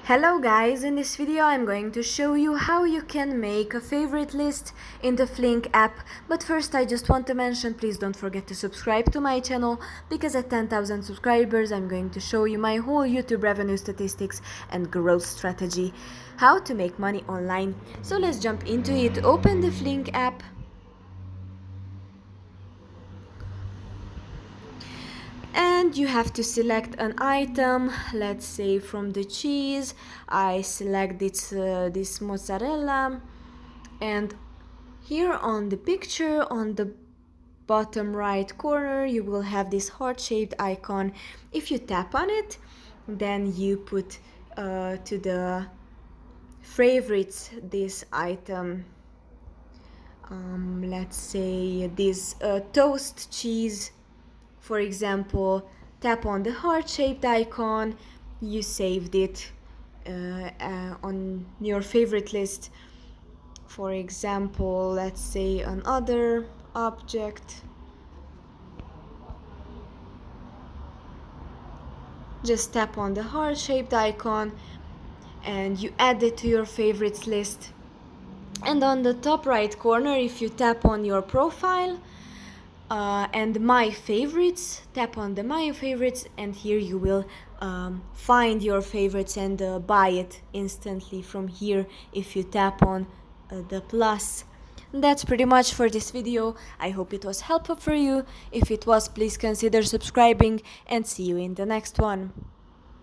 Hello guys, in this video I'm going to show you how you can make a favorite list in the Flink app. But first I just want to mention, please don't forget to subscribe to my channel, because at 10,000 subscribers I'm going to show you my whole YouTube revenue statistics and growth strategy, how to make money online. So let's jump into it. Open the Flink app. And you have to select an item. Let's say from the cheese I select this mozzarella, and here on the picture on the bottom right corner you will have this heart-shaped icon. If you tap on it, then you put to the favorites this item. Let's say this toast cheese. For example, tap on the heart-shaped icon, you saved it on your favorite list. For example, let's say another object. Just tap on the heart-shaped icon and you add it to your favorites list. And on the top right corner, if you tap on your profile, and my favorites, tap on the my favorites, and here you will find your favorites and buy it instantly from here if you tap on the plus. That's pretty much for this video. I hope it was helpful for you. If it was, please consider subscribing, and see you in the next one.